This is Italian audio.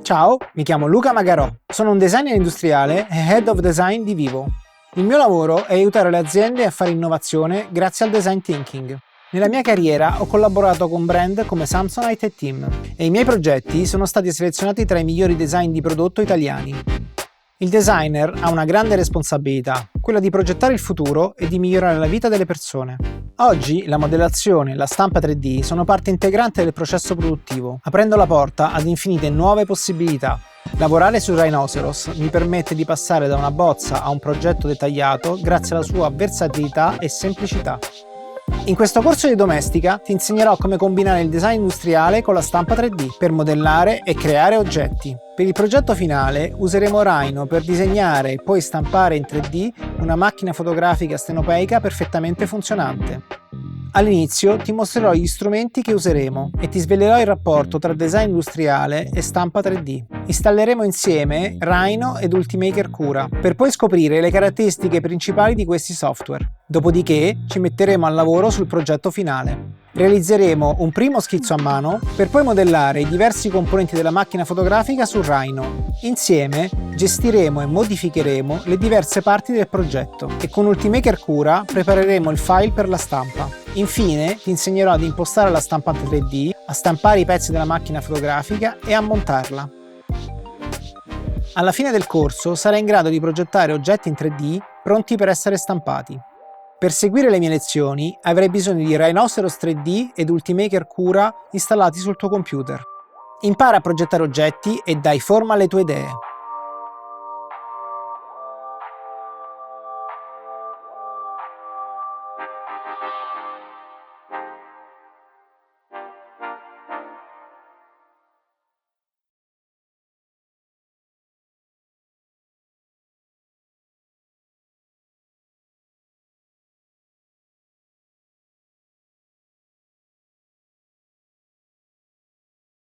Ciao, mi chiamo Luca Magarò, sono un designer industriale e Head of Design di Vivo. Il mio lavoro è aiutare le aziende a fare innovazione grazie al design thinking. Nella mia carriera ho collaborato con brand come Samsonite e Team e i miei progetti sono stati selezionati tra i migliori design di prodotto italiani. Il designer ha una grande responsabilità, quella di progettare il futuro e di migliorare la vita delle persone. Oggi la modellazione e la stampa 3D sono parte integrante del processo produttivo, aprendo la porta ad infinite nuove possibilità. Lavorare su Rhinoceros mi permette di passare da una bozza a un progetto dettagliato grazie alla sua versatilità e semplicità. In questo corso di domestica ti insegnerò come combinare il design industriale con la stampa 3D per modellare e creare oggetti. Per il progetto finale useremo Rhino per disegnare e poi stampare in 3D una macchina fotografica stenopeica perfettamente funzionante. All'inizio ti mostrerò gli strumenti che useremo e ti svelerò il rapporto tra design industriale e stampa 3D. Installeremo insieme Rhino ed Ultimaker Cura per poi scoprire le caratteristiche principali di questi software. Dopodiché ci metteremo al lavoro sul progetto finale. Realizzeremo un primo schizzo a mano per poi modellare i diversi componenti della macchina fotografica su Rhino. Insieme gestiremo e modificheremo le diverse parti del progetto e con Ultimaker Cura prepareremo il file per la stampa. Infine ti insegnerò ad impostare la stampante 3D, a stampare i pezzi della macchina fotografica e a montarla. Alla fine del corso sarai in grado di progettare oggetti in 3D pronti per essere stampati. Per seguire le mie lezioni avrai bisogno di Rhinoceros 3D ed Ultimaker Cura installati sul tuo computer. Impara a progettare oggetti e dai forma alle tue idee.